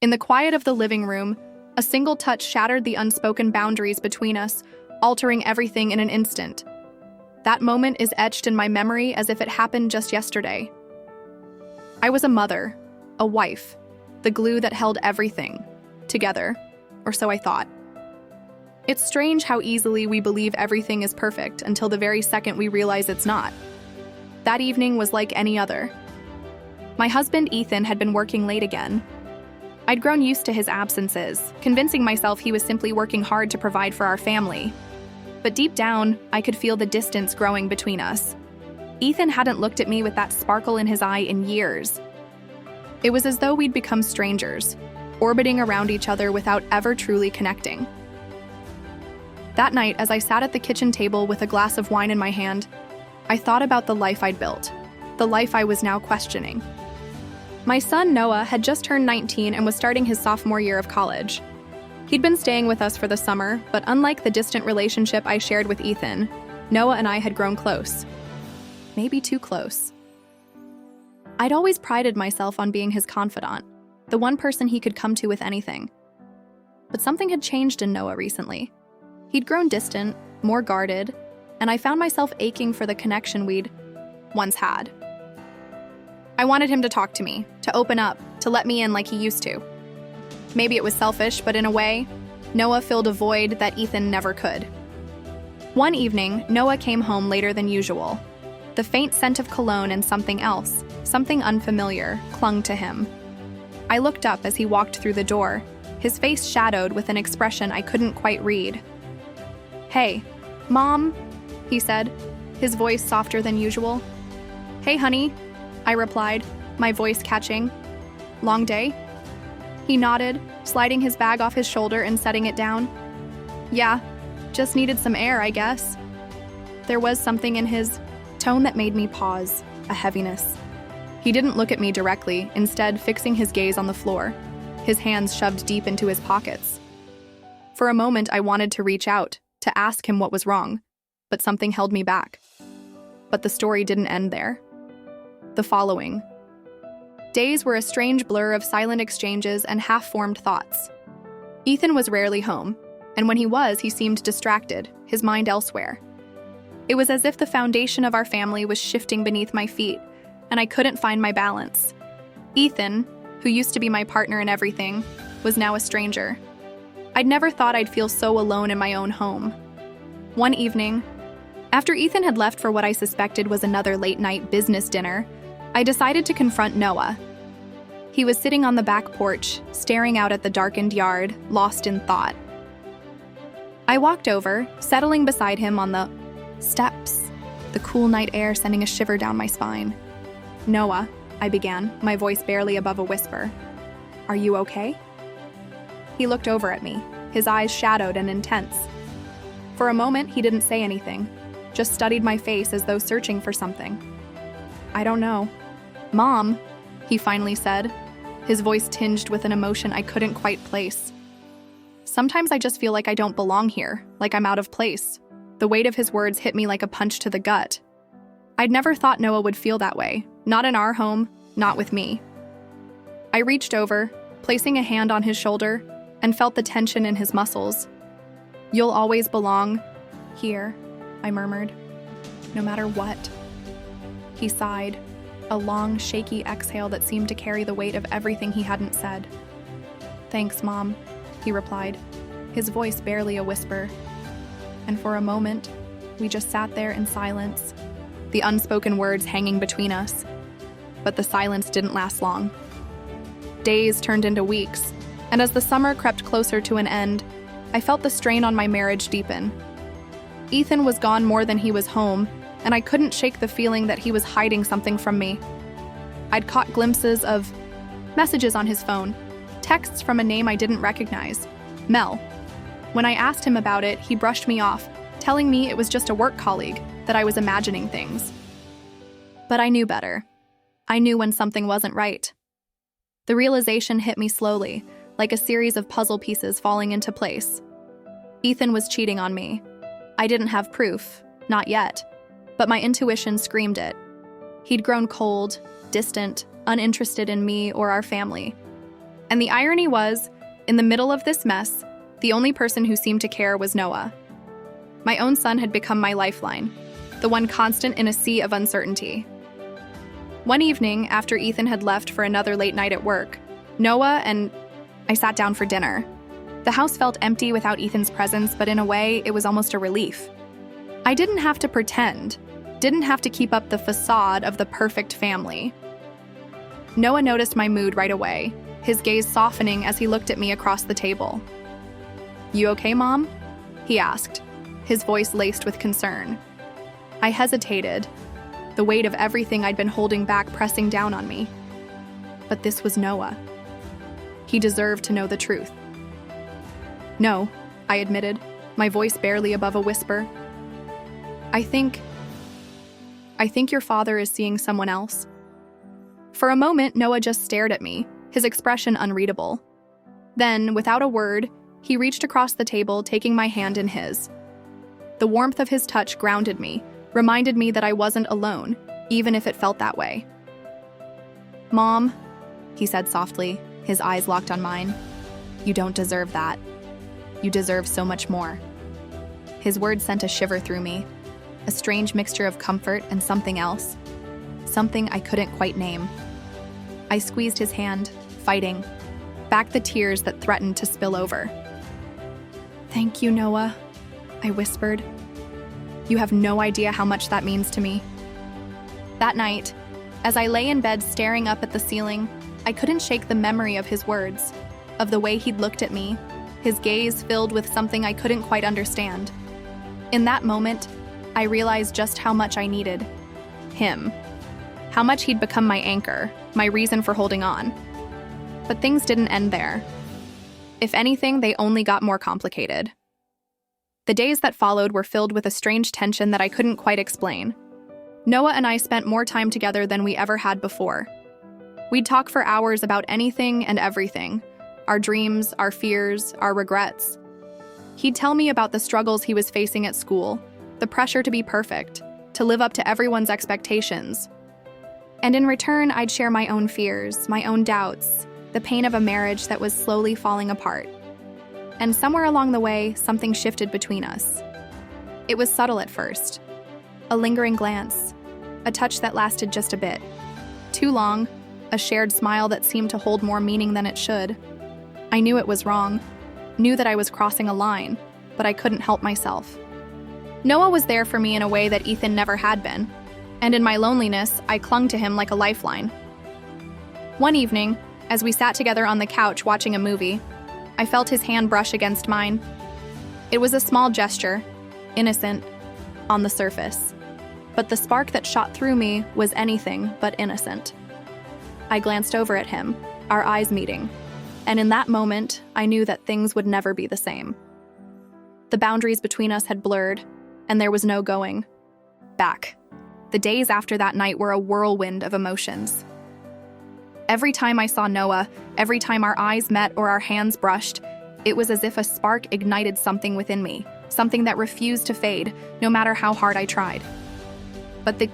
In the quiet of the living room, a single touch shattered the unspoken boundaries between us, altering everything in an instant. That moment is etched in my memory as if it happened just yesterday. I was a mother, a wife, the glue that held everything together, or so I thought. It's strange how easily we believe everything is perfect until the very second we realize it's not. That evening was like any other. My husband, Ethan, had been working late again. I'd grown used to his absences, convincing myself he was simply working hard to provide for our family. But deep down, I could feel the distance growing between us. Ethan hadn't looked at me with that sparkle in his eye in years. It was as though we'd become strangers, orbiting around each other without ever truly connecting. That night, as I sat at the kitchen table with a glass of wine in my hand, I thought about the life I'd built, the life I was now questioning. My son, Noah, had just turned 19 and was starting his sophomore year of college. He'd been staying with us for the summer, but unlike the distant relationship I shared with Ethan, Noah and I had grown close. Maybe too close. I'd always prided myself on being his confidant, the one person he could come to with anything. But something had changed in Noah recently. He'd grown distant, more guarded, and I found myself aching for the connection we'd once had. I wanted him to talk to me, to open up, to let me in like he used to. Maybe it was selfish, but in a way, Noah filled a void that Ethan never could. One evening, Noah came home later than usual. The faint scent of cologne and something else, something unfamiliar, clung to him. I looked up as he walked through the door, his face shadowed with an expression I couldn't quite read. "Hey, Mom," he said, his voice softer than usual. "Hey, honey," I replied, my voice catching. "Long day?" He nodded, sliding his bag off his shoulder and setting it down. "Yeah, just needed some air, I guess." There was something in his tone that made me pause, a heaviness. He didn't look at me directly, instead fixing his gaze on the floor, his hands shoved deep into his pockets. For a moment, I wanted to reach out, to ask him what was wrong, but something held me back. But the story didn't end there. The following days were a strange blur of silent exchanges and half-formed thoughts. Ethan was rarely home, and when he was, he seemed distracted, his mind elsewhere. It was as if the foundation of our family was shifting beneath my feet, and I couldn't find my balance. Ethan, who used to be my partner in everything, was now a stranger. I'd never thought I'd feel so alone in my own home. One evening, after Ethan had left for what I suspected was another late-night business dinner, I decided to confront Noah. He was sitting on the back porch, staring out at the darkened yard, lost in thought. I walked over, settling beside him on the steps, the cool night air sending a shiver down my spine. "Noah," I began, my voice barely above a whisper. "Are you okay?" He looked over at me, his eyes shadowed and intense. For a moment, he didn't say anything, just studied my face as though searching for something. "I don't know." "Mom," he finally said, his voice tinged with an emotion I couldn't quite place. "Sometimes I just feel like I don't belong here, like I'm out of place." The weight of his words hit me like a punch to the gut. I'd never thought Noah would feel that way, not in our home, not with me. I reached over, placing a hand on his shoulder, and felt the tension in his muscles. "You'll always belong here," I murmured. "No matter what." He sighed, a long, shaky exhale that seemed to carry the weight of everything he hadn't said. "Thanks, Mom," he replied, his voice barely a whisper. And for a moment, we just sat there in silence, the unspoken words hanging between us. But the silence didn't last long. Days turned into weeks, and as the summer crept closer to an end, I felt the strain on my marriage deepen. Ethan was gone more than he was home, and I couldn't shake the feeling that he was hiding something from me. I'd caught glimpses of messages on his phone, texts from a name I didn't recognize, Mel. When I asked him about it, he brushed me off, telling me it was just a work colleague, that I was imagining things. But I knew better. I knew when something wasn't right. The realization hit me slowly, like a series of puzzle pieces falling into place. Ethan was cheating on me. I didn't have proof, not yet, but my intuition screamed it. He'd grown cold, distant, uninterested in me or our family. And the irony was, in the middle of this mess, the only person who seemed to care was Noah. My own son had become my lifeline, the one constant in a sea of uncertainty. One evening, after Ethan had left for another late night at work, Noah and I sat down for dinner. The house felt empty without Ethan's presence, but in a way, it was almost a relief. I didn't have to pretend, didn't have to keep up the facade of the perfect family. Noah noticed my mood right away, his gaze softening as he looked at me across the table. "You okay, Mom?" he asked, his voice laced with concern. I hesitated, the weight of everything I'd been holding back pressing down on me. But this was Noah. He deserved to know the truth. "No," I admitted, my voice barely above a whisper. I think your father is seeing someone else." For a moment, Noah just stared at me, his expression unreadable. Then, without a word, he reached across the table, taking my hand in his. The warmth of his touch grounded me, reminded me that I wasn't alone, even if it felt that way. "Mom," he said softly, his eyes locked on mine, "you don't deserve that. You deserve so much more." His words sent a shiver through me, a strange mixture of comfort and something else, something I couldn't quite name. I squeezed his hand, fighting back the tears that threatened to spill over. "Thank you, Noah," I whispered. "You have no idea how much that means to me." That night, as I lay in bed staring up at the ceiling, I couldn't shake the memory of his words, of the way he'd looked at me, his gaze filled with something I couldn't quite understand. In that moment, I realized just how much I needed him, how much he'd become my anchor, my reason for holding on. But things didn't end there. If anything, they only got more complicated. The days that followed were filled with a strange tension that I couldn't quite explain. Noah and I spent more time together than we ever had before. We'd talk for hours about anything and everything, our dreams, our fears, our regrets. He'd tell me about the struggles he was facing at school, the pressure to be perfect, to live up to everyone's expectations. And in return, I'd share my own fears, my own doubts, the pain of a marriage that was slowly falling apart. And somewhere along the way, something shifted between us. It was subtle at first. A lingering glance, a touch that lasted just a bit. Too long, a shared smile that seemed to hold more meaning than it should. I knew it was wrong, knew that I was crossing a line, but I couldn't help myself. Noah was there for me in a way that Ethan never had been, and in my loneliness, I clung to him like a lifeline. One evening, as we sat together on the couch watching a movie, I felt his hand brush against mine. It was a small gesture, innocent, on the surface, but the spark that shot through me was anything but innocent. I glanced over at him, our eyes meeting, and in that moment, I knew that things would never be the same. The boundaries between us had blurred, and there was no going back. The days after that night were a whirlwind of emotions. Every time I saw Noah, every time our eyes met or our hands brushed, it was as if a spark ignited something within me, something that refused to fade, no matter how hard I tried. But the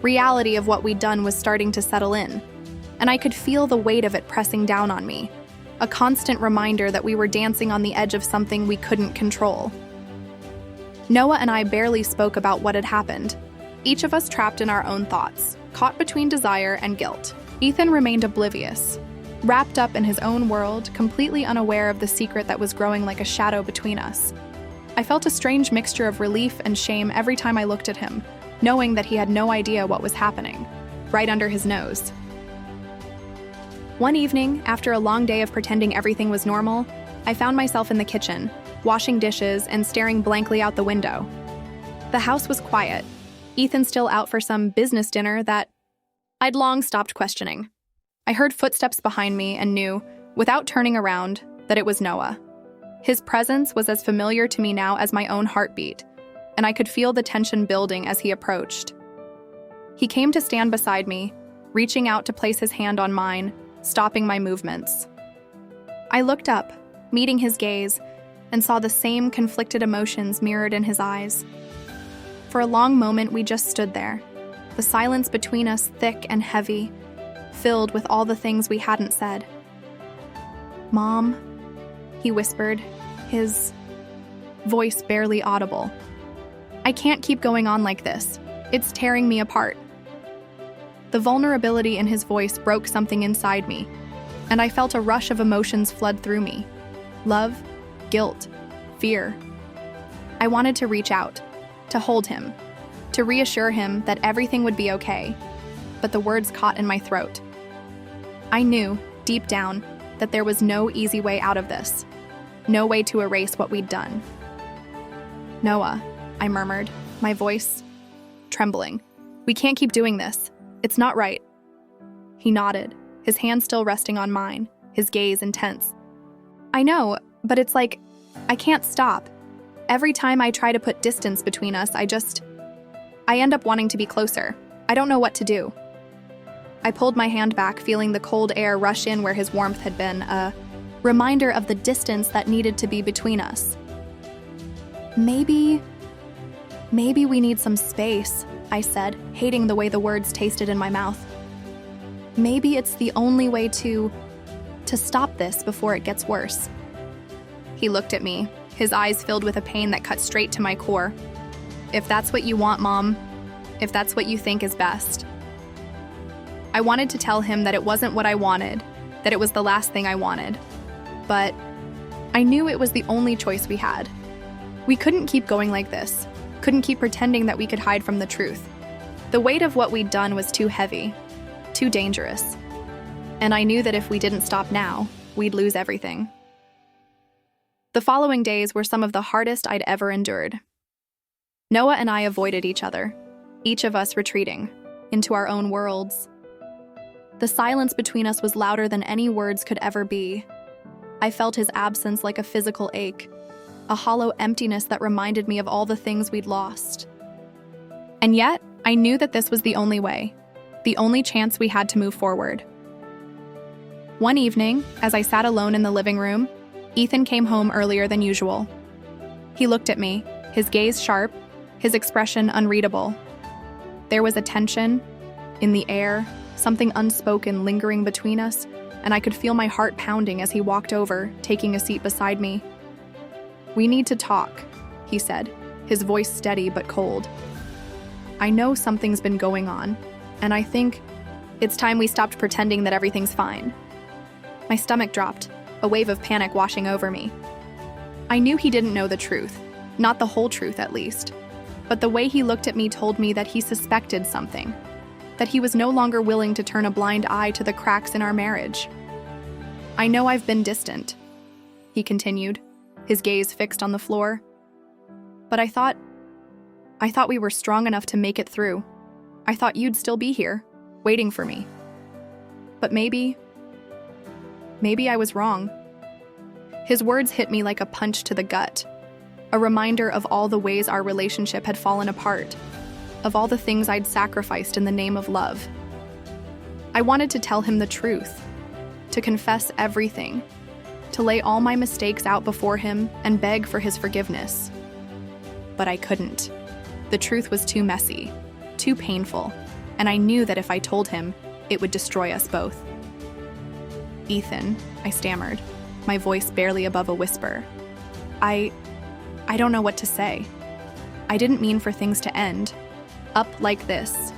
reality of what we'd done was starting to settle in, and I could feel the weight of it pressing down on me, a constant reminder that we were dancing on the edge of something we couldn't control. Noah and I barely spoke about what had happened, each of us trapped in our own thoughts, caught between desire and guilt. Ethan remained oblivious, wrapped up in his own world, completely unaware of the secret that was growing like a shadow between us. I felt a strange mixture of relief and shame every time I looked at him, knowing that he had no idea what was happening, right under his nose. One evening, after a long day of pretending everything was normal, I found myself in the kitchen, washing dishes and staring blankly out the window. The house was quiet, Ethan still out for some business dinner that I'd long stopped questioning. I heard footsteps behind me and knew, without turning around, that it was Noah. His presence was as familiar to me now as my own heartbeat, and I could feel the tension building as he approached. He came to stand beside me, reaching out to place his hand on mine, stopping my movements. I looked up, meeting his gaze, and saw the same conflicted emotions mirrored in his eyes. For a long moment, we just stood there, the silence between us thick and heavy, filled with all the things we hadn't said. "Mom," he whispered, his voice barely audible. "I can't keep going on like this. It's tearing me apart." The vulnerability in his voice broke something inside me, and I felt a rush of emotions flood through me. Love, guilt, fear. I wanted to reach out, to hold him, to reassure him that everything would be okay, but the words caught in my throat. I knew, deep down, that there was no easy way out of this, no way to erase what we'd done. "Noah," I murmured, my voice trembling. "We can't keep doing this. It's not right." He nodded, his hand still resting on mine, his gaze intense. "I know, but it's like, I can't stop. Every time I try to put distance between us, I end up wanting to be closer. I don't know what to do." I pulled my hand back, feeling the cold air rush in where his warmth had been, a reminder of the distance that needed to be between us. Maybe we need some space," I said, hating the way the words tasted in my mouth. "Maybe it's the only way to stop this before it gets worse." He looked at me, his eyes filled with a pain that cut straight to my core. "If that's what you want, Mom, if that's what you think is best." I wanted to tell him that it wasn't what I wanted, that it was the last thing I wanted. But I knew it was the only choice we had. We couldn't keep going like this, couldn't keep pretending that we could hide from the truth. The weight of what we'd done was too heavy, too dangerous. And I knew that if we didn't stop now, we'd lose everything. The following days were some of the hardest I'd ever endured. Noah and I avoided each other, each of us retreating into our own worlds. The silence between us was louder than any words could ever be. I felt his absence like a physical ache, a hollow emptiness that reminded me of all the things we'd lost. And yet, I knew that this was the only way, the only chance we had to move forward. One evening, as I sat alone in the living room, Ethan came home earlier than usual. He looked at me, his gaze sharp, his expression unreadable. There was a tension in the air, something unspoken lingering between us, and I could feel my heart pounding as he walked over, taking a seat beside me. "We need to talk," he said, his voice steady but cold. "I know something's been going on, and I think it's time we stopped pretending that everything's fine." My stomach dropped, a wave of panic washing over me. I knew he didn't know the truth, not the whole truth at least, but the way he looked at me told me that he suspected something, that he was no longer willing to turn a blind eye to the cracks in our marriage. "I know I've been distant," he continued, his gaze fixed on the floor. "But I thought we were strong enough to make it through. I thought you'd still be here, waiting for me. But maybe I was wrong." His words hit me like a punch to the gut, a reminder of all the ways our relationship had fallen apart, of all the things I'd sacrificed in the name of love. I wanted to tell him the truth, to confess everything, to lay all my mistakes out before him and beg for his forgiveness. But I couldn't. The truth was too messy, too painful, and I knew that if I told him, it would destroy us both. "Ethan," I stammered, my voice barely above a whisper. I don't know what to say. I didn't mean for things to end up like this.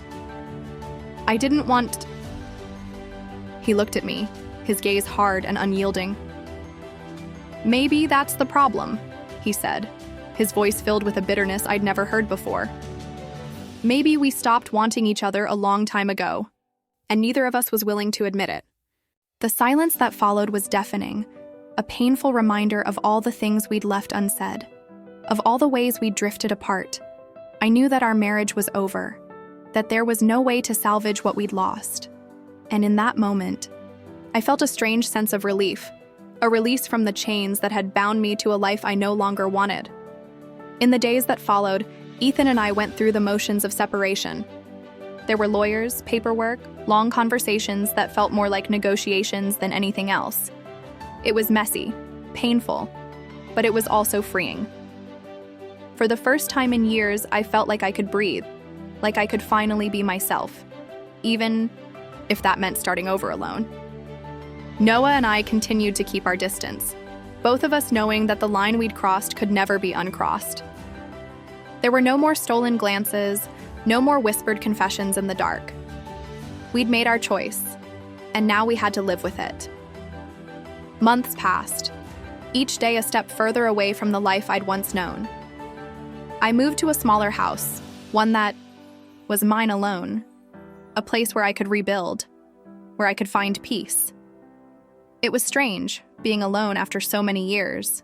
I didn't want..." He looked at me, his gaze hard and unyielding. "Maybe that's the problem," he said, his voice filled with a bitterness I'd never heard before. "Maybe we stopped wanting each other a long time ago, and neither of us was willing to admit it." The silence that followed was deafening, a painful reminder of all the things we'd left unsaid, of all the ways we'd drifted apart. I knew that our marriage was over, that there was no way to salvage what we'd lost. And in that moment, I felt a strange sense of relief, a release from the chains that had bound me to a life I no longer wanted. In the days that followed, Ethan and I went through the motions of separation. There were lawyers, paperwork, long conversations that felt more like negotiations than anything else. It was messy, painful, but it was also freeing. For the first time in years, I felt like I could breathe, like I could finally be myself, even if that meant starting over alone. Noah and I continued to keep our distance, both of us knowing that the line we'd crossed could never be uncrossed. There were no more stolen glances, no more whispered confessions in the dark. We'd made our choice, and now we had to live with it. Months passed, each day a step further away from the life I'd once known. I moved to a smaller house, one that was mine alone, a place where I could rebuild, where I could find peace. It was strange, being alone after so many years,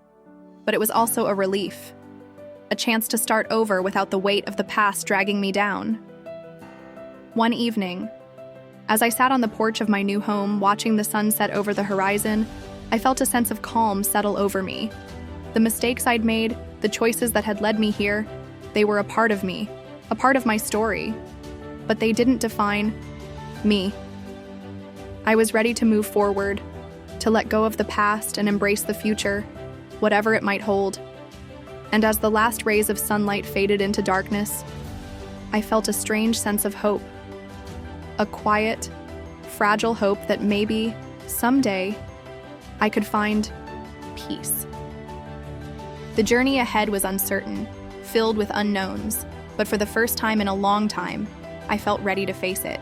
but it was also a relief, a chance to start over without the weight of the past dragging me down. One evening, as I sat on the porch of my new home watching the sunset over the horizon, I felt a sense of calm settle over me. The mistakes I'd made, the choices that had led me here, they were a part of me, a part of my story, but they didn't define me. I was ready to move forward, to let go of the past and embrace the future, whatever it might hold. And as the last rays of sunlight faded into darkness, I felt a strange sense of hope. A quiet, fragile hope that maybe, someday, I could find peace. The journey ahead was uncertain, filled with unknowns, but for the first time in a long time, I felt ready to face it.